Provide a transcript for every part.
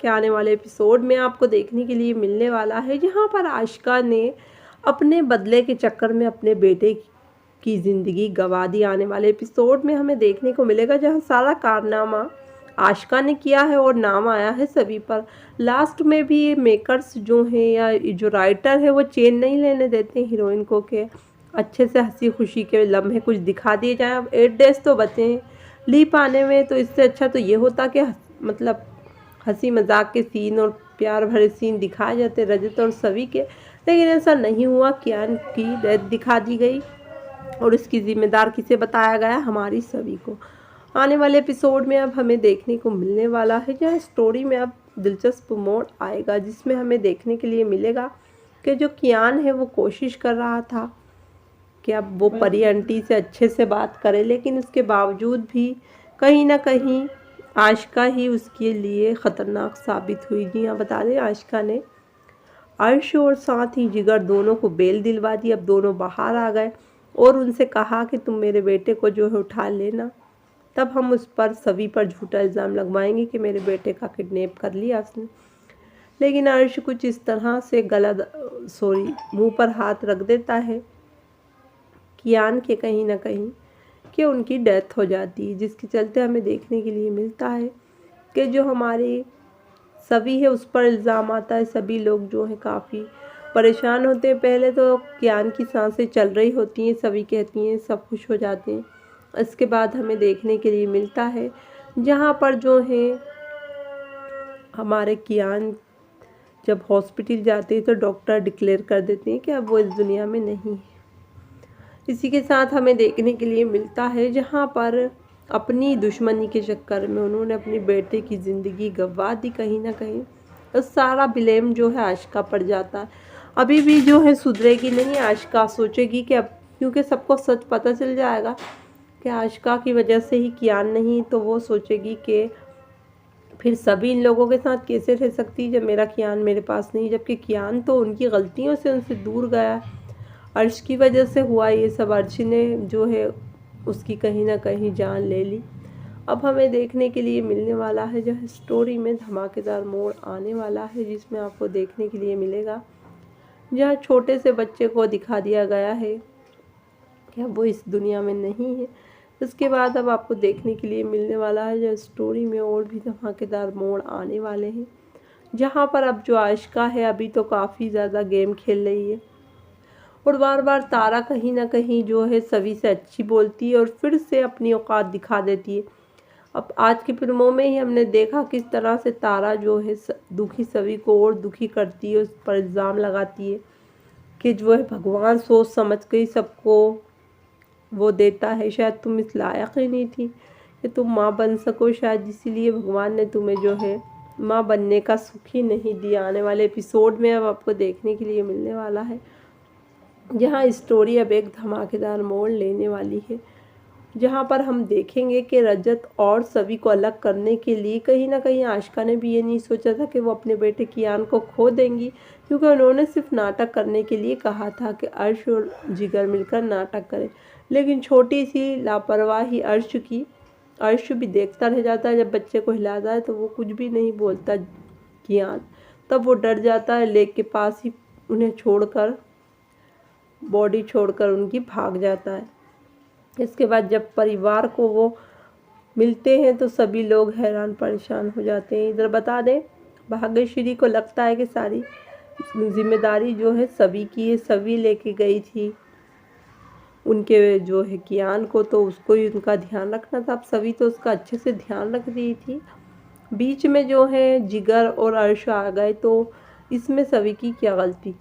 के आने वाले एपिसोड में आपको देखने के लिए मिलने वाला है, जहाँ पर आशिका ने अपने बदले के चक्कर में अपने बेटे की ज़िंदगी गंवा दी। आने वाले एपिसोड में हमें देखने को मिलेगा जहाँ सारा कारनामा आशिका ने किया है और नाम आया है सभी पर। लास्ट में भी ये मेकर्स जो हैं या जो राइटर है वो चैन नहीं लेने देते हीरोइन को के अच्छे से हंसी खुशी के लम्हे कुछ दिखा दिए जाएँ। अब 8 डेज़ तो बचे हैं लीप आने में, तो इससे अच्छा तो ये होता कि मतलब हंसी मजाक के सीन और प्यार भरे सीन दिखाए जाते रजत और सभी के, लेकिन ऐसा नहीं हुआ। कियान की डेथ दिखा दी गई और उसकी जिम्मेदार किसे बताया गया, हमारी सभी को। आने वाले एपिसोड में अब हमें देखने को मिलने वाला है जहाँ स्टोरी में अब दिलचस्प मोड़ आएगा, जिसमें हमें देखने के लिए मिलेगा कि जो कियान है वो कोशिश कर रहा था कि अब वो परी आंटी से अच्छे से बात करे, लेकिन उसके बावजूद भी कहीं ना कहीं आशिका ही उसके लिए ख़तरनाक साबित हुई। जी हाँ, बता दें आशिका ने अर्श और साथ ही जिगर दोनों को बेल दिलवा दी। अब दोनों बाहर आ गए और उनसे कहा कि तुम मेरे बेटे को जो है उठा लेना, तब हम उस पर सभी पर झूठा इल्ज़ाम लगवाएंगे कि मेरे बेटे का किडनैप कर लिया उसने। लेकिन अर्श कुछ इस तरह से मुंह पर हाथ रख देता है कियान के कहीं ना कहीं कि उनकी डेथ हो जाती है, जिसके चलते हमें देखने के लिए मिलता है कि जो हमारे सभी है उस पर इल्ज़ाम आता है। सभी लोग जो है काफ़ी परेशान होते हैं। पहले तो कियान की सांसें चल रही होती हैं, सभी कहती हैं, सब खुश हो जाते हैं। इसके बाद हमें देखने के लिए मिलता है जहाँ पर जो है हमारे कियान जब हॉस्पिटल जाते हैं तो डॉक्टर डिक्लेयर कर देते हैं कि अब वो इस दुनिया में नहीं है। इसी के साथ हमें देखने के लिए मिलता है जहाँ पर अपनी दुश्मनी के चक्कर में उन्होंने अपने बेटे की ज़िंदगी गंवा दी। कहीं ना कहीं तो सारा ब्लेम जो है आशिका पर जाता है। अभी भी जो है सुधरेगी नहीं आशिका, सोचेगी कि अब क्योंकि सबको सच पता चल जाएगा कि आशिका की वजह से ही कियान नहीं, तो वो सोचेगी कि फिर सभी इन लोगों के साथ कैसे रह सकती जब मेरा कियान मेरे पास नहीं, जबकि कियान तो उनकी गलतियों से उनसे दूर गया। अर्श की वजह से हुआ ये सब, अर्श ने जो है उसकी कहीं ना कहीं जान ले ली। अब हमें देखने के लिए मिलने वाला है जो है स्टोरी में धमाकेदार मोड़ आने वाला है, जिसमें आपको देखने के लिए मिलेगा जहाँ छोटे से बच्चे को दिखा दिया गया है कि वो इस दुनिया में नहीं है। उसके बाद अब आपको देखने के लिए मिलने वाला है जो स्टोरी में और भी धमाकेदार मोड़ आने वाले हैं, जहाँ पर अब जो आशिका है अभी तो काफ़ी ज़्यादा गेम खेल रही है और बार बार तारा कहीं ना कहीं जो है सभी से अच्छी बोलती है और फिर से अपनी औकात दिखा देती है। अब आज की फिल्मों में ही हमने देखा किस तरह से तारा जो है दुखी सभी को और दुखी करती है, उस पर इल्ज़ाम लगाती है कि जो है भगवान सोच समझ के ही सबको वो देता है, शायद तुम इस लायक ही नहीं थी कि तुम माँ बन सको, शायद इसीलिए भगवान ने तुम्हें जो है माँ बनने का सुख ही नहीं दिया। आने वाले एपिसोड में अब आपको देखने के लिए मिलने वाला है जहाँ स्टोरी अब एक धमाकेदार मोड़ लेने वाली है, जहाँ पर हम देखेंगे कि रजत और सभी को अलग करने के लिए कहीं ना कहीं आशिका ने भी ये नहीं सोचा था कि वो अपने बेटे कियान को खो देंगी, क्योंकि उन्होंने सिर्फ नाटक करने के लिए कहा था कि अर्श और जिगर मिलकर नाटक करें। लेकिन छोटी सी लापरवाही अर्श की, अर्श भी देखता रह जाता है, जब बच्चे को हिलाता है तो वो कुछ भी नहीं बोलता कियान, तब वो डर जाता है, लेक के पास ही उन्हें छोड़कर बॉडी छोड़कर उनकी भाग जाता है। इसके बाद जब परिवार को वो मिलते हैं तो सभी लोग हैरान परेशान हो जाते हैं। इधर बता दें भाग्यश्री को लगता है कि सारी जिम्मेदारी जो है सभी की है, सभी लेके गई थी उनके जो है कियान को, तो उसको ही उनका ध्यान रखना था। अब सभी तो उसका अच्छे से ध्यान रख रही थी, बीच में जो है जिगर और अर्श आ गए, तो इसमें सभी की क्या गलती।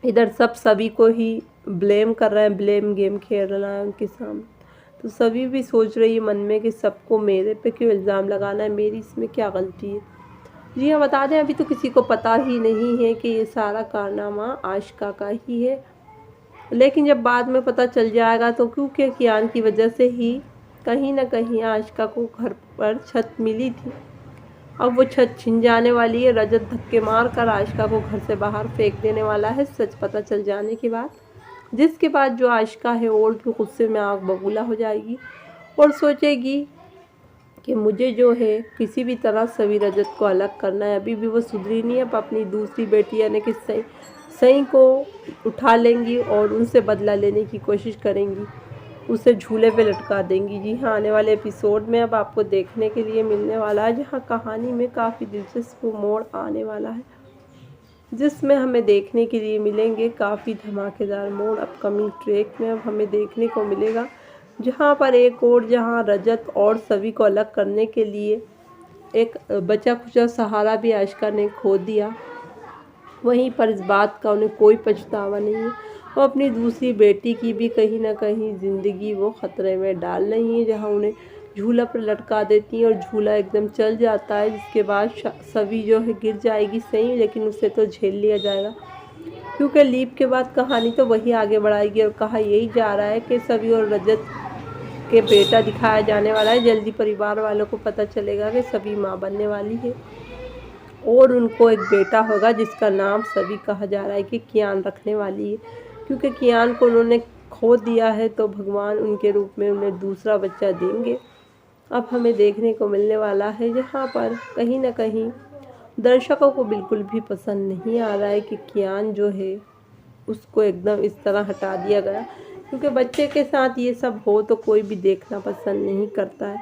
इधर सब सभी को ही ब्लेम कर रहे हैं, ब्लेम गेम खेल रहा है उनके सामने, तो सभी भी सोच रही है मन में कि सबको मेरे पे क्यों इल्ज़ाम लगाना है, मेरी इसमें क्या गलती है। जी हाँ, बता दें अभी तो किसी को पता ही नहीं है कि ये सारा कारनामा आशिका का ही है, लेकिन जब बाद में पता चल जाएगा तो क्योंकि कियान की वजह से ही कहीं ना कहीं आशिका को घर पर छत मिली थी, अब वो छत छिन जाने वाली है। रजत धक्के मार कर आशिका को घर से बाहर फेंक देने वाला है सच पता चल जाने के बाद, जिसके बाद जो आशिका है और भी गुस्से में आग बबूला हो जाएगी और सोचेगी कि मुझे जो है किसी भी तरह सभी रजत को अलग करना है। अभी भी वो सुधरी नहीं है। अब अपनी दूसरी बेटी यानी कि सई को उठा लेंगी और उनसे बदला लेने की कोशिश करेंगी, उसे झूले पे लटका देंगी। जी हाँ, आने वाले एपिसोड में अब आपको देखने के लिए मिलने वाला है, जहाँ कहानी में काफ़ी दिलचस्प मोड़ आने वाला है, जिसमें हमें देखने के लिए मिलेंगे काफ़ी धमाकेदार मोड़। अपकमिंग ट्रैक में अब हमें देखने को मिलेगा, जहाँ पर एक और जहाँ रजत और सभी को अलग करने के लिए एक बचा खुचा सहारा भी आशिका ने खो दिया, वहीं पर इस बात का उन्हें कोई पछतावा नहीं है। वो अपनी दूसरी बेटी की भी कहीं ना कहीं ज़िंदगी वो ख़तरे में डाल रही है, जहाँ उन्हें झूला पर लटका देती हैं और झूला एकदम चल जाता है, जिसके बाद सभी जो है गिर जाएगी सही, लेकिन उसे तो झेल लिया जाएगा, क्योंकि लीप के बाद कहानी तो वही आगे बढ़ाएगी। और कहा यही जा रहा है कि सभी और रजत के बेटा दिखाया जाने वाला है। जल्दी परिवार वालों को पता चलेगा कि सभी माँ बनने वाली है और उनको एक बेटा होगा, जिसका नाम सभी कहा जा रहा है कि कियान रखने वाली है, क्योंकि कियान को उन्होंने खो दिया है, तो भगवान उनके रूप में उन्हें दूसरा बच्चा देंगे। अब हमें देखने को मिलने वाला है, जहाँ पर कहीं ना कहीं दर्शकों को बिल्कुल भी पसंद नहीं आ रहा है कि कियान जो है उसको एकदम इस तरह हटा दिया गया, क्योंकि बच्चे के साथ ये सब हो तो कोई भी देखना पसंद नहीं करता है।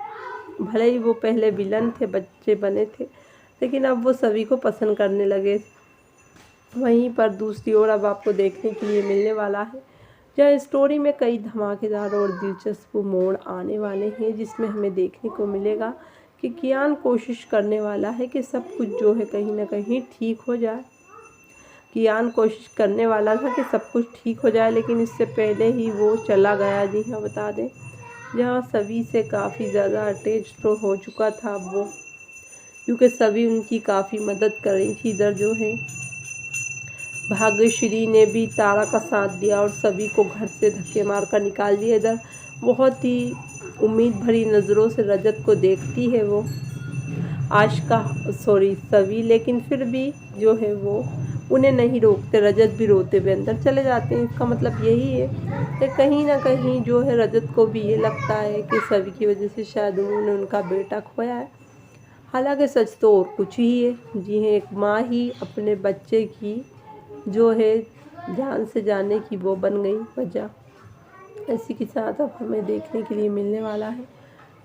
भले ही वो पहले विलन थे, बच्चे बने थे, लेकिन अब वो सभी को पसंद करने लगे। वहीं पर दूसरी ओर अब आपको देखने के लिए मिलने वाला है, जहाँ स्टोरी में कई धमाकेदार और दिलचस्प मोड़ आने वाले हैं, जिसमें हमें देखने को मिलेगा कि कियान कोशिश करने वाला है कि सब कुछ जो है कहीं ना कहीं ठीक हो जाए। कियान कोशिश करने वाला था कि सब कुछ ठीक हो जाए, लेकिन इससे पहले ही वो चला गया। जी हाँ, बता दें, जहाँ सभी से काफ़ी ज़्यादा अटैच तो हो चुका था वो, क्योंकि सभी उनकी काफ़ी मदद कर रही थी। इधर जो है भाग्यश्री ने भी तारा का साथ दिया और सभी को घर से धक्के मार कर निकाल दिया। इधर बहुत ही उम्मीद भरी नज़रों से रजत को देखती है वो सभी, लेकिन फिर भी जो है वो उन्हें नहीं रोकते। रजत भी रोते हुए अंदर चले जाते हैं। इसका मतलब यही है कि कहीं ना कहीं जो है रजत को भी ये लगता है कि सभी की वजह से शायद उन्होंने उनका बेटा खोया है। हालांकि सच तो और कुछ ही है। जी हाँ, एक माँ ही अपने बच्चे की जो है जान से जाने की वो बन गई वजह। इसी के साथ अब हमें देखने के लिए मिलने वाला है,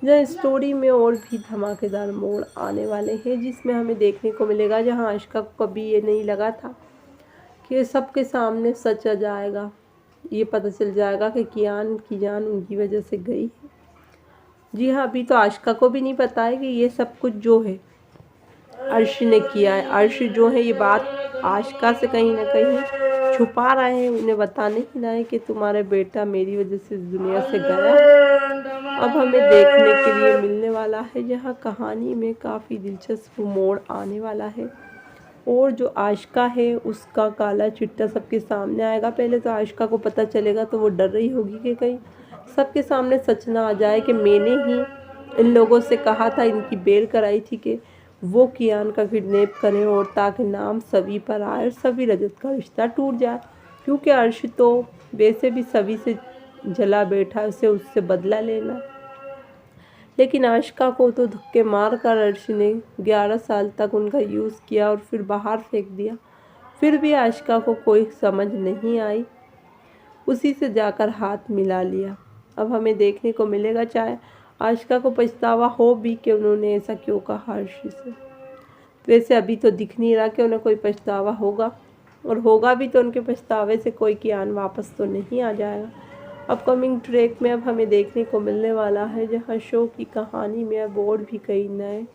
जहाँ स्टोरी में और भी धमाकेदार मोड़ आने वाले हैं, जिसमें हमें देखने को मिलेगा, जहाँ आशिका को कभी ये नहीं लगा था कि सबके सामने सच आ जाएगा, ये पता चल जाएगा कि कियान की जान उनकी वजह से गई है। जी हाँ, अभी तो आशिका को भी नहीं पता है कि ये सब कुछ जो है अर्श ने किया है। अर्श जो है ये बात आशिका से कहीं ना कहीं छुपा रहे हैं, उन्हें बताने ही ना है कि तुम्हारा बेटा मेरी वजह से इस दुनिया से गया। अब हमें देखने के लिए मिलने वाला है, जहाँ कहानी में काफ़ी दिलचस्प मोड़ आने वाला है और जो आशिका है उसका काला चिट्टा सबके सामने आएगा। पहले तो आशिका को पता चलेगा तो वो डर रही होगी कि कहीं सबके सामने सच ना आ जाए कि मैंने ही इन लोगों से कहा था, इनकी बेल कराई थी कि वो कियान का किडनैप करें, और ताकि नाम सभी पर आए और सभी रजत का रिश्ता टूट जाए, क्योंकि अर्श तो वैसे भी सभी से जला बैठा, उसे उससे बदला लेना। लेकिन आशिका को तो धक्के मार कर अर्श ने 11 साल तक उनका यूज़ किया और फिर बाहर फेंक दिया। फिर भी आशिका को कोई समझ नहीं आई, उसी से जाकर हाथ मिला लिया। अब हमें देखने को मिलेगा, चाहे आशिका को पछतावा हो भी कि उन्होंने ऐसा क्यों कहा अर्श से। वैसे अभी तो दिख नहीं रहा कि उन्हें कोई पछतावा होगा, और होगा भी तो उनके पछतावे से कोई कियान वापस तो नहीं आ जाएगा। अपकमिंग ट्रैक में अब हमें देखने को मिलने वाला है, जहां शो की कहानी में अब और भी कई नए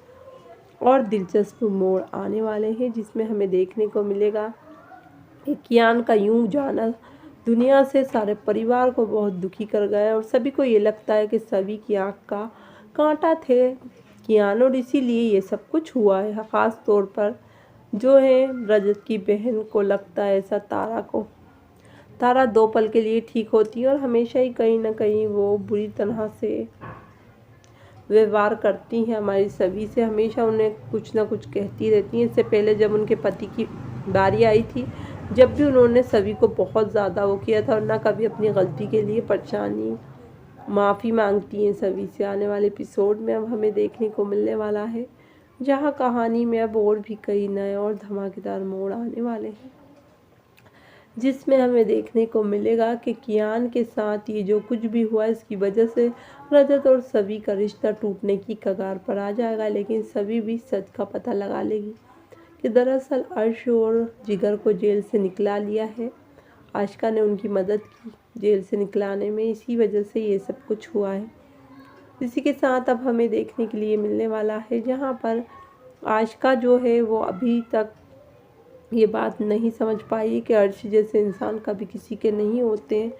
और दिलचस्प मोड़ आने वाले हैं, जिसमें हमें देखने को मिलेगा कि कियान का यूं जाना दुनिया से सारे परिवार को बहुत दुखी कर गया, और सभी को ये लगता है कि सभी की आँख का कांटा थे कियान, और इसीलिए ये सब कुछ हुआ है। ख़ास तौर पर जो है रजत की बहन को लगता है ऐसा तारा 2 पल के लिए ठीक होती है और हमेशा ही कहीं ना कहीं वो बुरी तरह से व्यवहार करती हैं हमारी सभी से, हमेशा उन्हें कुछ ना कुछ कहती रहती हैं। इससे पहले जब उनके पति की बारी आई थी, जब भी उन्होंने सभी को बहुत ज़्यादा वो किया था और ना कभी अपनी गलती के लिए परेशानी माफ़ी मांगती हैं सभी से। आने वाले एपिसोड में अब हमें देखने को मिलने वाला है, जहां कहानी में अब और भी कई नए और धमाकेदार मोड़ आने वाले हैं, जिसमें हमें देखने को मिलेगा कि कियान के साथ ये जो कुछ भी हुआ इसकी वजह से रजत और सभी का रिश्ता टूटने की कगार पर आ जाएगा। लेकिन सभी भी सच का पता लगा लेगी कि दरअसल अर्श और जिगर को जेल से निकला लिया है। आशिका ने उनकी मदद की जेल से निकलाने में, इसी वजह से ये सब कुछ हुआ है। इसी के साथ अब हमें देखने के लिए मिलने वाला है, जहाँ पर आशिका जो है वो अभी तक ये बात नहीं समझ पाई कि अर्श जैसे इंसान कभी किसी के नहीं होते हैं।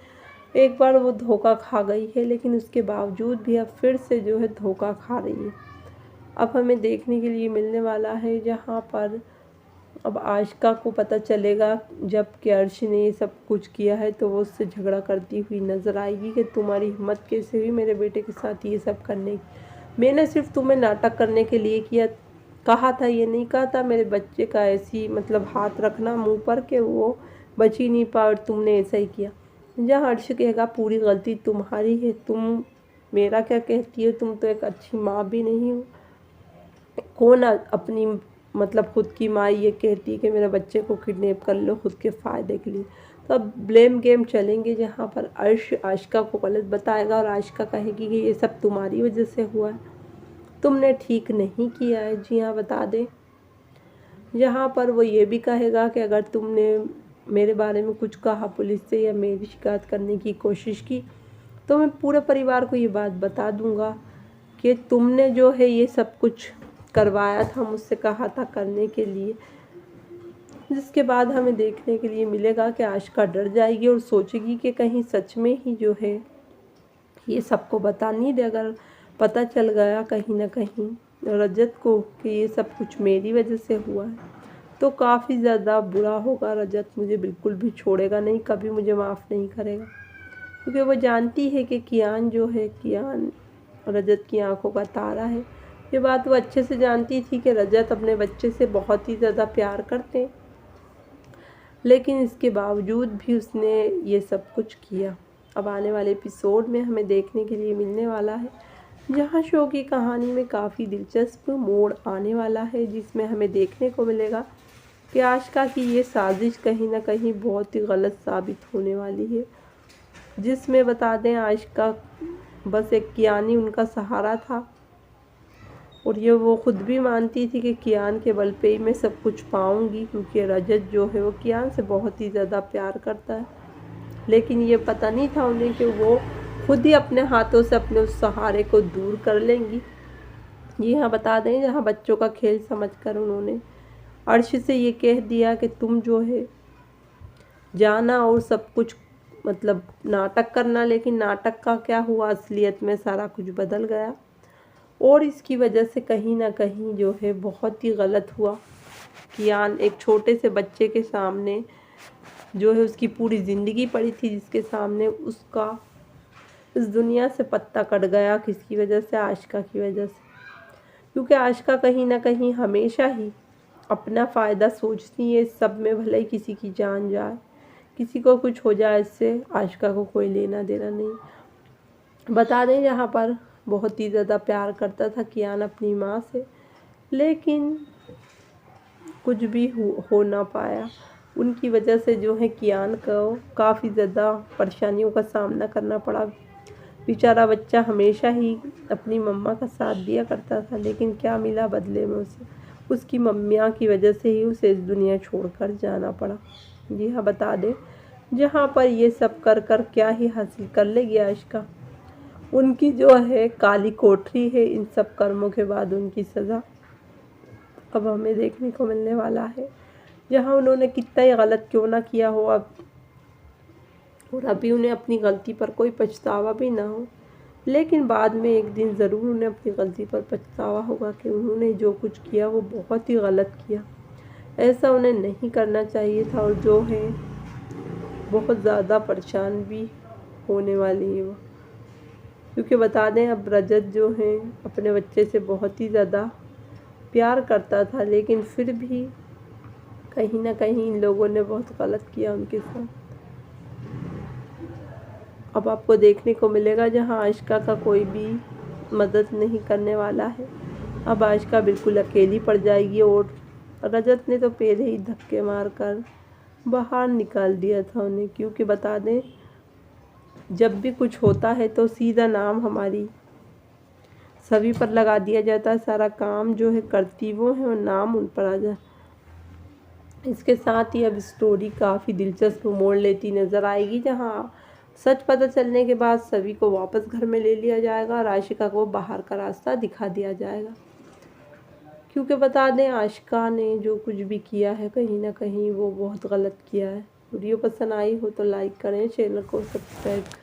एक बार वो धोखा खा गई है, लेकिन उसके बावजूद भी अब फिर से जो है धोखा खा रही है। अब हमें देखने के लिए मिलने वाला है, जहाँ पर अब आशिका को पता चलेगा जब कि अर्श ने ये सब कुछ किया है, तो वो उससे झगड़ा करती हुई नज़र आएगी कि तुम्हारी हिम्मत कैसे हुई मेरे बेटे के साथ ये सब करने की। मैंने सिर्फ तुम्हें नाटक करने के लिए किया, कहा था, ये नहीं कहा था मेरे बच्चे का ऐसी मतलब हाथ रखना मुंह पर कि वो बच ही नहीं पा, और तुमने ऐसा ही किया। जहाँ अर्श कहेगा पूरी गलती तुम्हारी है, तुम मेरा क्या कहती हो, तुम तो एक अच्छी माँ भी नहीं हो। कौन अपनी मतलब खुद की माँ ये कहती है कि मेरे बच्चे को किडनैप कर लो खुद के फ़ायदे के लिए। तो अब ब्लेम गेम चलेंगे, जहाँ पर अर्श आशिका को गलत बताएगा और आशिका कहेगी कि ये सब तुम्हारी वजह से हुआ है, तुमने ठीक नहीं किया है। जी हाँ, बता दें, जहाँ पर वो ये भी कहेगा कि अगर तुमने मेरे बारे में कुछ कहा पुलिस से या मेरी शिकायत करने की कोशिश की, तो मैं पूरे परिवार को ये बात बता दूंगा कि तुमने जो है ये सब कुछ करवाया था, मुझसे कहा था करने के लिए। जिसके बाद हमें देखने के लिए मिलेगा कि आशिका डर जाएगी और सोचेगी कि कहीं सच में ही जो है ये सबको बता नहीं दे। अगर पता चल गया कहीं ना कहीं रजत को कि ये सब कुछ मेरी वजह से हुआ है, तो काफ़ी ज़्यादा बुरा होगा। रजत मुझे बिल्कुल भी छोड़ेगा नहीं, कभी मुझे माफ़ नहीं करेगा, क्योंकि वो जानती है कि कियान जो है, कियान रजत की आंखों का तारा है। ये बात वो अच्छे से जानती थी कि रजत अपने बच्चे से बहुत ही ज़्यादा प्यार करते हैं, लेकिन इसके बावजूद भी उसने ये सब कुछ किया। अब आने वाले एपिसोड में हमें देखने के लिए मिलने वाला है, जहाँ शो की कहानी में काफ़ी दिलचस्प मोड़ आने वाला है, जिसमें हमें देखने को मिलेगा कि आशिका की ये साजिश कहीं ना कहीं बहुत ही गलत साबित होने वाली है। जिसमें बता दें, आशिका बस एक कियान ही उनका सहारा था, और ये वो खुद भी मानती थी कि कियान के बल पे ही मैं सब कुछ पाऊंगी, क्योंकि रजत जो है वो कियान से बहुत ही ज़्यादा प्यार करता है। लेकिन ये पता नहीं था उन्हें कि वो खुद ही अपने हाथों से अपने उस सहारे को दूर कर लेंगी। ये हाँ, बता दें, जहाँ बच्चों का खेल समझकर उन्होंने अर्श से ये कह दिया कि तुम जो है जाना और सब कुछ मतलब नाटक करना, लेकिन नाटक का क्या हुआ, असलियत में सारा कुछ बदल गया। और इसकी वजह से कहीं ना कहीं जो है बहुत ही गलत हुआ। कियान एक छोटे से बच्चे के सामने जो है उसकी पूरी ज़िंदगी पड़ी थी, जिसके सामने उसका इस दुनिया से पत्ता कट गया। किसकी वजह से? आशिका की वजह से। क्योंकि आशिका कहीं ना कहीं हमेशा ही अपना फ़ायदा सोचती है सब में, भले ही किसी की जान जाए, किसी को कुछ हो जाए, इससे आशिका को कोई लेना देना नहीं। बता दें, यहाँ पर बहुत ही ज़्यादा प्यार करता था कियान अपनी माँ से, लेकिन कुछ भी हो ना पाया। उनकी वजह से जो है कियान को काफ़ी ज़्यादा परेशानियों का सामना करना पड़ा। बेचारा बच्चा हमेशा ही अपनी मम्मा का साथ दिया करता था, लेकिन क्या मिला बदले में उसे? उसकी मम्मियाँ की वजह से ही उसे इस दुनिया छोड़कर जाना पड़ा। जी हाँ, बता दें, जहाँ पर ये सब कर कर क्या ही हासिल कर लेगी आशिका। उनकी जो है काली कोठरी है, इन सब कर्मों के बाद उनकी सज़ा अब हमें देखने को मिलने वाला है, जहाँ उन्होंने कितना ही गलत क्यों ना किया हो अब, और अभी उन्हें अपनी गलती पर कोई पछतावा भी ना हो, लेकिन बाद में एक दिन ज़रूर उन्हें अपनी गलती पर पछतावा होगा कि उन्होंने जो कुछ किया वो बहुत ही गलत किया। ऐसा उन्हें नहीं करना चाहिए था, और जो है बहुत ज़्यादा परेशान भी होने वाली है वो। क्योंकि बता दें, अब रजत जो है अपने बच्चे से बहुत ही ज़्यादा प्यार करता था, लेकिन फिर भी कहीं ना कहीं इन लोगों ने बहुत गलत किया उनके साथ। अब आपको देखने को मिलेगा जहाँ आशिका का कोई भी मदद नहीं करने वाला है। अब आशिका बिल्कुल अकेली पड़ जाएगी और रजत ने तो पहले ही धक्के मारकर बाहर निकाल दिया था उन्हें, क्योंकि बता दें जब भी कुछ होता है तो सीधा नाम हमारी सभी पर लगा दिया जाता है। सारा काम जो है करती वो है और नाम उन पर आ जाए। इसके साथ ही अब स्टोरी काफ़ी दिलचस्प मोड़ लेती नज़र आएगी, जहाँ सच पता चलने के बाद सभी को वापस घर में ले लिया जाएगा और आशिका को बाहर का रास्ता दिखा दिया जाएगा। क्योंकि बता दें आशिका ने जो कुछ भी किया है कहीं ना कहीं वो बहुत गलत किया है। वीडियो पसंद आई हो तो लाइक करें, चैनल को सब्सक्राइब करें।